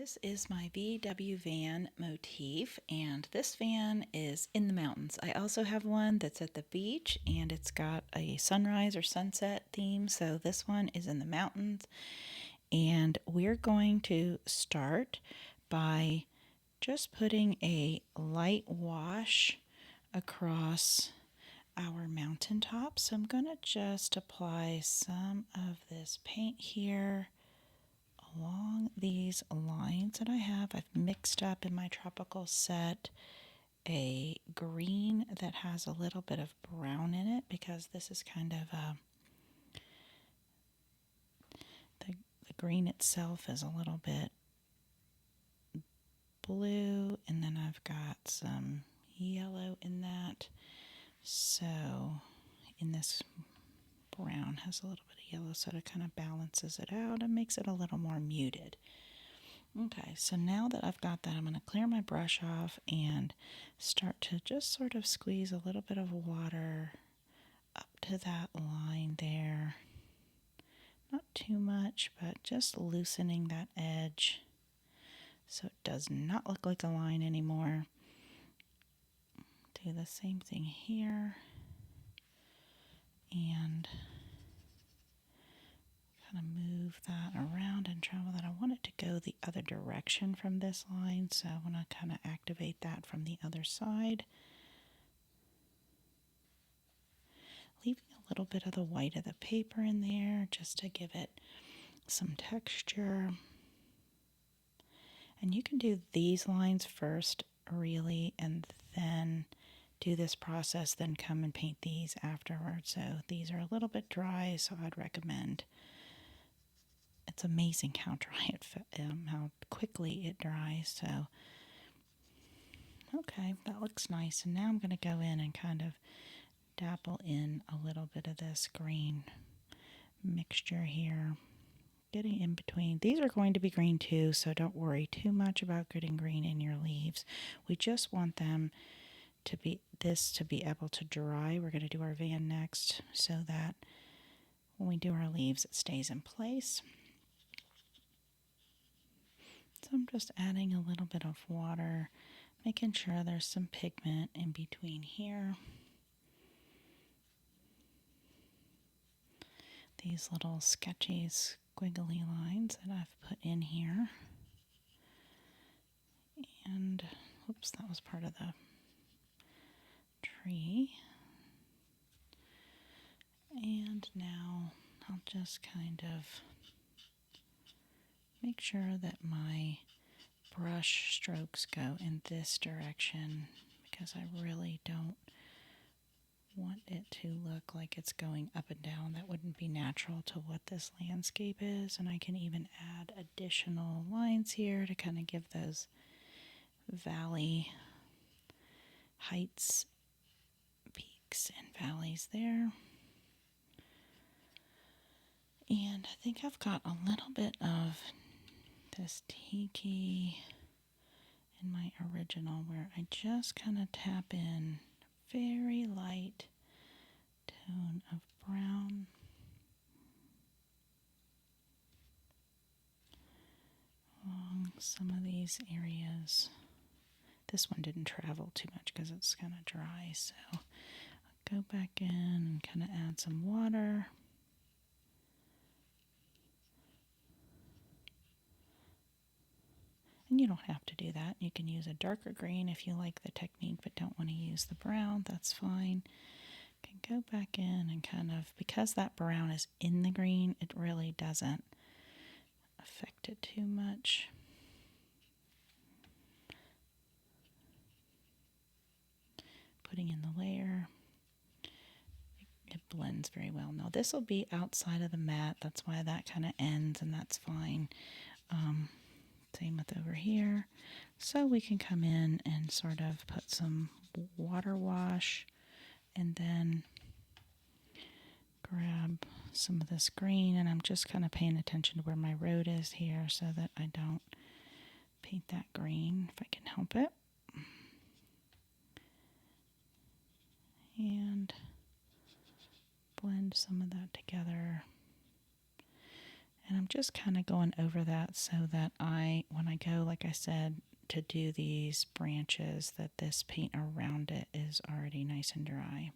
This is my VW van motif, and this van is in the mountains. I also have one that's at the beach, and it's got a sunrise or sunset theme, so this one is in the mountains. And we're going to start by just putting a light wash across our mountaintop. So I'm going to just apply some of this paint here along these lines that I have. I've mixed up in my tropical set a green that has a little bit of brown in it because this is kind of the green itself is a little bit blue, and then I've got some yellow in that. So in this brown has a little bit of yellow, so it kind of balances it out and makes it a little more muted. Okay, so now that I've got that, I'm going to clear my brush off and start to just sort of squeeze a little bit of water up to that line there. Not too much, but just loosening that edge so it does not look like a line anymore. Do the same thing here and kind of move that around and travel that. I want it to go the other direction from this line, so I want to kind of activate that from the other side. Leaving a little bit of the white of the paper in there just to give it some texture. And you can do these lines first, really, and then do this process, then come and paint these afterwards. So these are a little bit dry, so I'd recommend. It's amazing how dry how quickly it dries. So, okay, that looks nice. And now I'm going to go in and kind of dapple in a little bit of this green mixture here. Getting in between. These are going to be green too, so don't worry too much about getting green in your leaves. We just want them to be able to dry. We're going to do our van next so that when we do our leaves it stays in place. So I'm just adding a little bit of water, making sure there's some pigment in between here. These little sketchy, squiggly lines that I've put in here. And, oops, that was part of the tree. And now I'll just kind of make sure that my brush strokes go in this direction because I really don't want it to look like it's going up and down. That wouldn't be natural to what this landscape is. And I can even add additional lines here to kind of give those valley heights, peaks and valleys there. And I think I've got a little bit of this tiki in my original where I just kind of tap in very light tone of brown along some of these areas. This one didn't travel too much because it's kind of dry, so I'll go back in and kind of add some water. And you don't have to do that. You can use a darker green if you like the technique but don't want to use the brown. That's fine. You can go back in and kind of, because that brown is in the green, it really doesn't affect it too much. Putting in the layer. It blends very well. Now this will be outside of the mat. That's why that kind of ends, and that's fine. Same with over here. So we can come in and sort of put some water wash and then grab some of this green, and I'm just kind of paying attention to where my road is here so that I don't paint that green if I can help it. And blend some of that together. And I'm just kind of going over that so that when I go, like I said, to do these branches, that this paint around it is already nice and dry.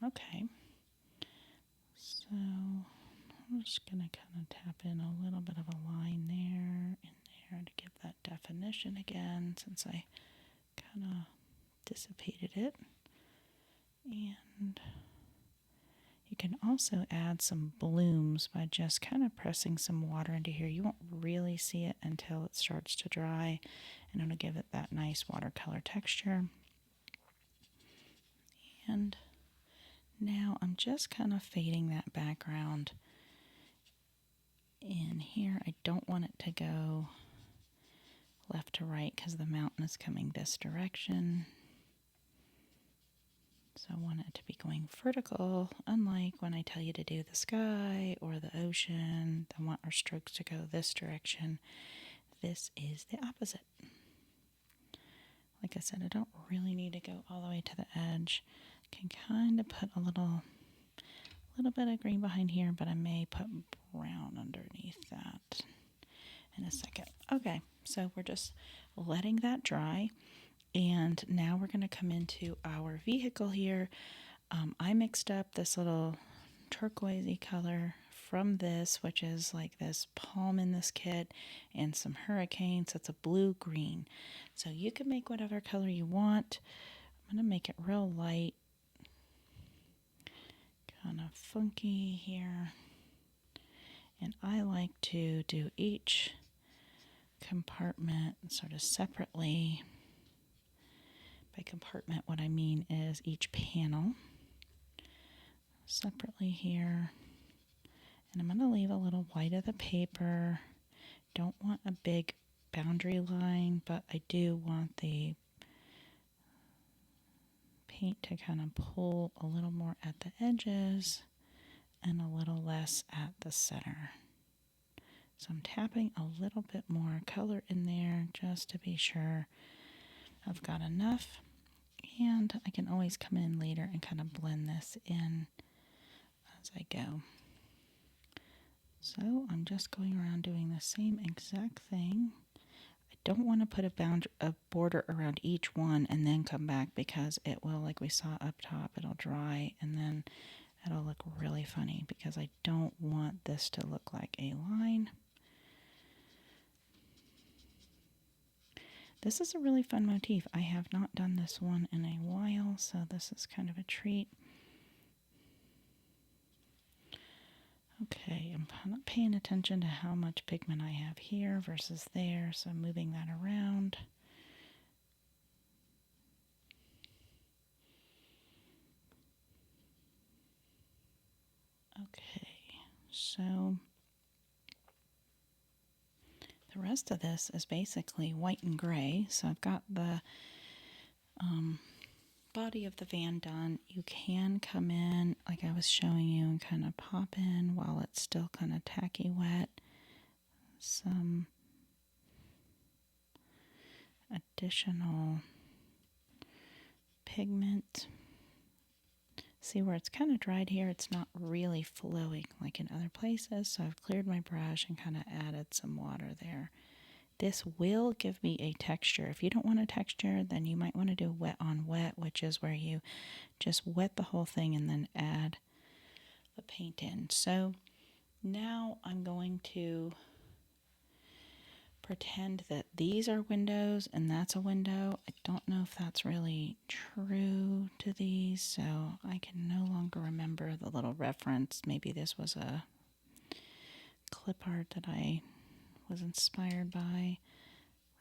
Okay, so I'm just going to kind of tap in a little bit of a line there and there to give that definition again, since I kind of dissipated it. And you can also add some blooms by just kind of pressing some water into here. You won't really see it until it starts to dry, and it'll give it that nice watercolor texture. And now I'm just kind of fading that background in here. I don't want it to go left to right because the mountain is coming this direction. So I want it to be going vertical, unlike when I tell you to do the sky or the ocean. I want our strokes to go this direction. This is the opposite. Like I said, I don't really need to go all the way to the edge. I can kind of put a little bit of green behind here, but I may put brown underneath that in a second. Okay, so we're just letting that dry. And now we're going to come into our vehicle here. I mixed up this little turquoisey color from this, which is like this palm in this kit, and some hurricanes. It's a blue-green. So you can make whatever color you want. I'm going to make it real light, kind of funky here. And I like to do each compartment sort of separately. By compartment, what I mean is each panel separately here. And I'm going to leave a little white of the paper. Don't want a big boundary line, but I do want the paint to kind of pull a little more at the edges and a little less at the center. So I'm tapping a little bit more color in there just to be sure I've got enough. And I can always come in later and kind of blend this in as I go. So I'm just going around doing the same exact thing. I don't want to put a border around each one and then come back, because it will, like we saw up top, it'll dry and then it'll look really funny, because I don't want this to look like a line. This is a really fun motif. I have not done this one in a while, so this is kind of a treat. Okay, I'm not paying attention to how much pigment I have here versus there, so I'm moving that around. Okay, so the rest of this is basically white and gray. So I've got the body of the van done. You can come in, like I was showing you, and kind of pop in while it's still kind of tacky wet some additional pigment. See where it's kind of dried here, it's not really flowing like in other places, so I've cleared my brush and kind of added some water there. This will give me a texture. If you don't want a texture, then you might want to do wet on wet, which is where you just wet the whole thing and then add the paint in. So now I'm going to pretend that these are windows and that's a window. I don't know if that's really true to these, so I can no longer remember the little reference. Maybe this was a clip art that I was inspired by.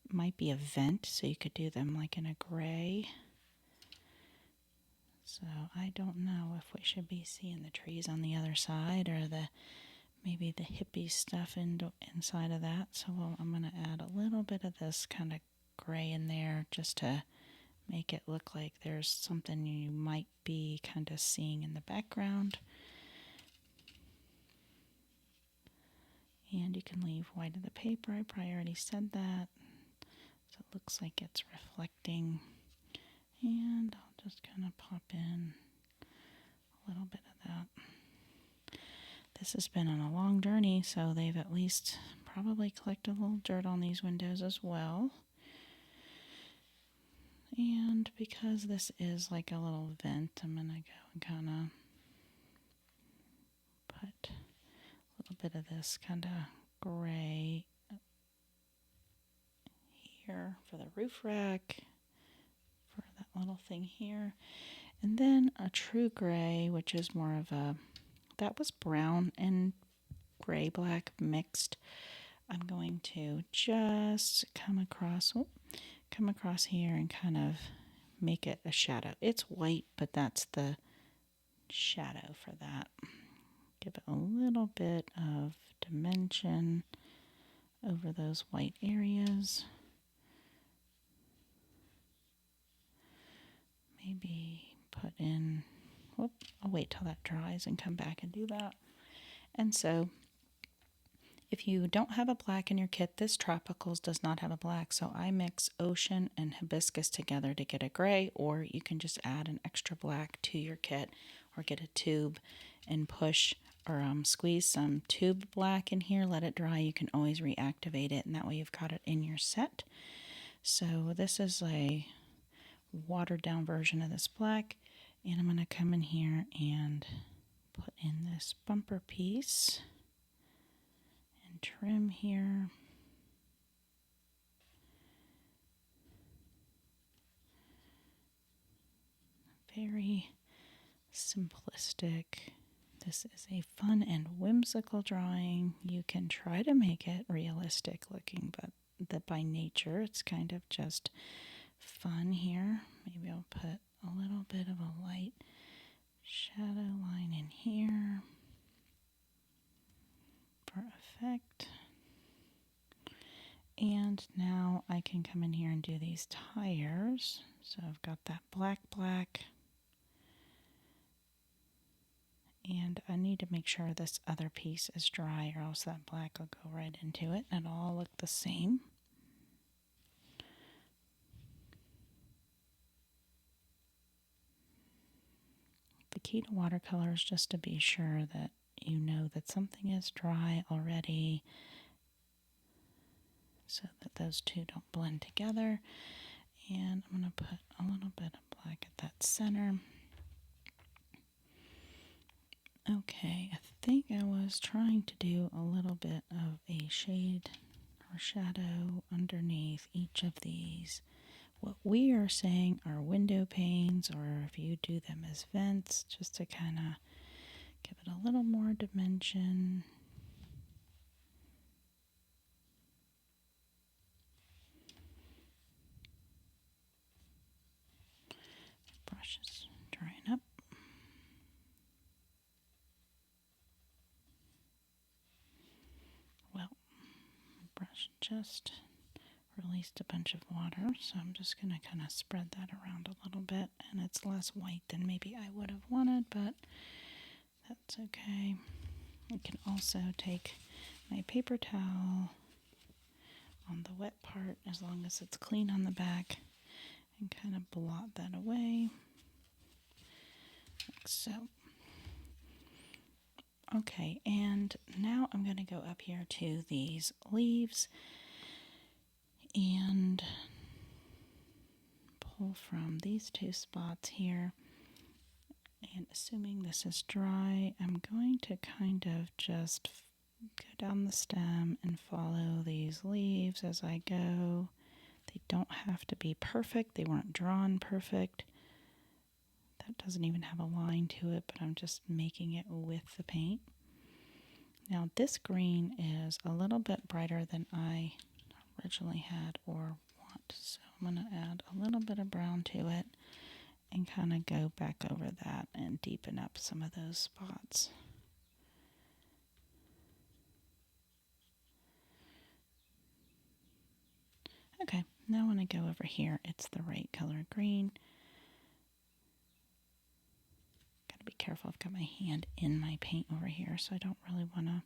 It might be a vent, so you could do them like in a gray. So I don't know if we should be seeing the trees on the other side, or maybe the hippie stuff inside of that. So I'm going to add a little bit of this kind of gray in there just to make it look like there's something you might be kind of seeing in the background. And you can leave white of the paper. I probably already said that. So it looks like it's reflecting. And I'll just kind of pop in a little bit of that. This has been on a long journey, so they've at least probably collected a little dirt on these windows as well. And because this is like a little vent, I'm going to go and kind of put a little bit of this kind of gray here for the roof rack, for that little thing here. And then a true gray, which is more of a, that was brown and gray black mixed. I'm going to just come across here and kind of make it a shadow. It's white, but that's the shadow for that. Give it a little bit of dimension over those white areas. Maybe put in, I'll wait till that dries and come back and do that. And so if you don't have a black in your kit, this Tropicals does not have a black, so I mix ocean and hibiscus together to get a gray, or you can just add an extra black to your kit, or get a tube and push or squeeze some tube black in here, let it dry. You can always reactivate it, and that way you've got it in your set. So this is a watered down version of this black, and I'm going to come in here and put in this bumper piece and trim here. Very simplistic. This is a fun and whimsical drawing. You can try to make it realistic looking, but that by nature it's kind of just fun here. Maybe I'll put a little bit of a light shadow line in here for effect. And now I can come in here and do these tires. So I've got that black. And I need to make sure this other piece is dry, or else that black will go right into it and it'll all look the same. The key to watercolor is just to be sure that you know that something is dry already, so that those two don't blend together. And I'm going to put a little bit of black at that center. Okay, I think I was trying to do a little bit of a shade or shadow underneath each of these. What we are saying are window panes, or if you do them as vents, just to kind of give it a little more dimension. Brush is drying up. Well, brush just released a bunch of water, so I'm just going to kind of spread that around a little bit, and it's less white than maybe I would have wanted, but that's okay. I can also take my paper towel on the wet part, as long as it's clean on the back, and kind of blot that away, like so. Okay, and now I'm going to go up here to these leaves and pull from these two spots here. And assuming this is dry, I'm going to kind of just go down the stem and follow these leaves as I go. They don't have to be perfect. They weren't drawn perfect. That doesn't even have a line to it, but I'm just making it with the paint. Now this green is a little bit brighter than I originally had or want, so I'm going to add a little bit of brown to it and kind of go back over that and deepen up some of those spots. Okay, now when I go over here, it's the right color green. Gotta be careful, I've got my hand in my paint over here, so I don't really want to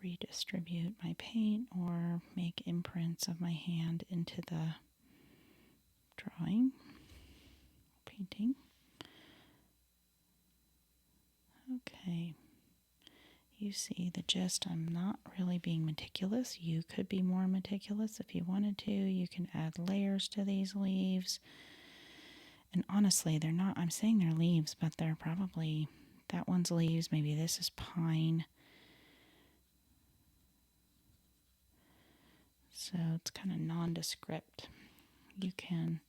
redistribute my paint or make imprints of my hand into the drawing, painting. Okay. you see the gist. I'm not really being meticulous. You could be more meticulous if you wanted to. You can add layers to these leaves. And honestly, they're not, I'm saying they're leaves, but they're probably, that one's leaves, maybe this is pine. So it's kind of nondescript. You can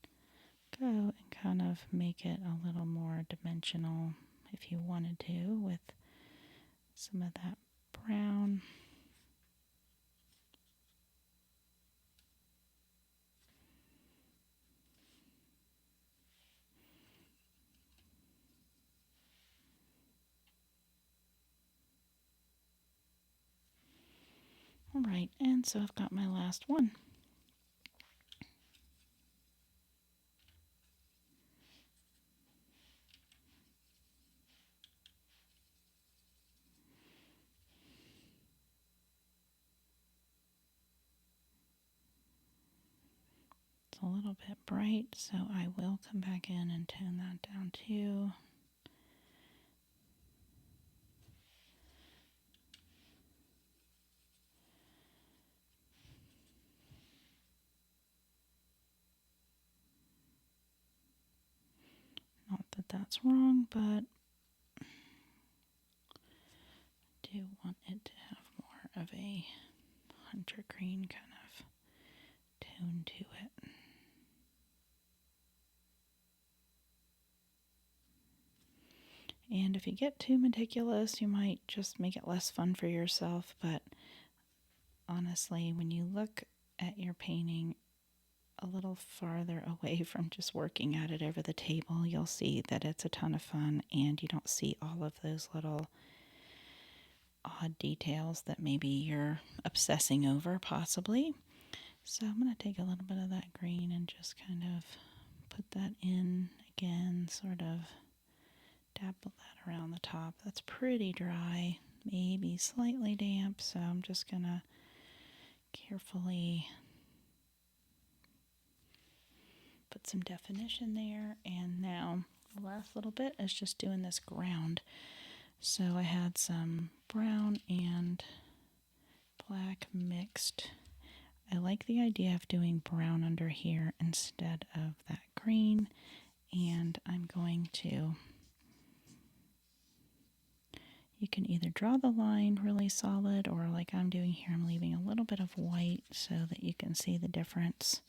go and kind of make it a little more dimensional if you wanted to with some of that brown. All right, and so I've got my last one. It's a little bit bright, so I will come back in and tone that down too. Not that that's wrong, but I do want it to have more of a hunter green kind of tone to it. And if you get too meticulous, you might just make it less fun for yourself. But honestly, when you look at your painting a little farther away from just working at it over the table, you'll see that it's a ton of fun and you don't see all of those little odd details that maybe you're obsessing over, possibly. So I'm going to take a little bit of that green and just kind of put that in again, sort of dabble that around the top. That's pretty dry, maybe slightly damp, so I'm just going to carefully put some definition there. And now the last little bit is just doing this ground. So I had some brown and black mixed. I like the idea of doing brown under here instead of that green, and I'm going to, you can either draw the line really solid, or like I'm doing here, I'm leaving a little bit of white so that you can see the difference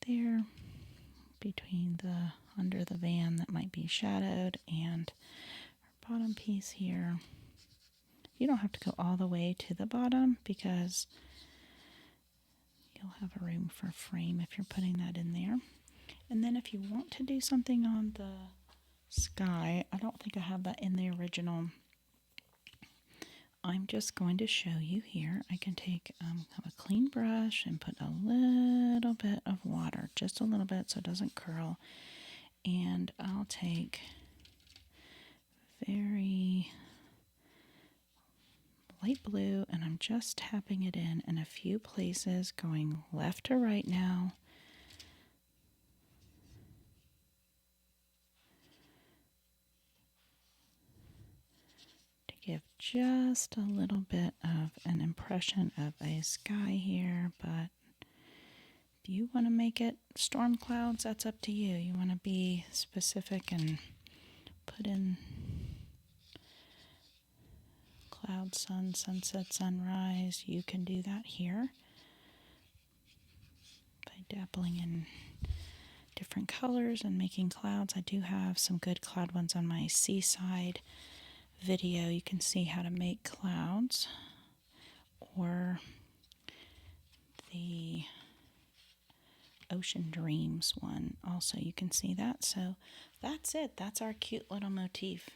there between the under the van that might be shadowed and our bottom piece here. You don't have to go all the way to the bottom because you'll have a room for frame if you're putting that in there. And then if you want to do something on the sky, I don't think I have that in the original. I'm just going to show you here. I can take a clean brush and put a little bit of water, just a little bit so it doesn't curl. And I'll take very light blue and I'm just tapping it in a few places, going left to right now. To give just a little bit of an impression of a sky here, but if you want to make it storm clouds, that's up to you. You want to be specific and put in cloud, sun, sunset, sunrise. You can do that here by dabbling in different colors and making clouds. I do have some good cloud ones on my seaside video. You can see how to make clouds, or the Ocean Dreams one also, you can see that. So that's it. That's our cute little motif.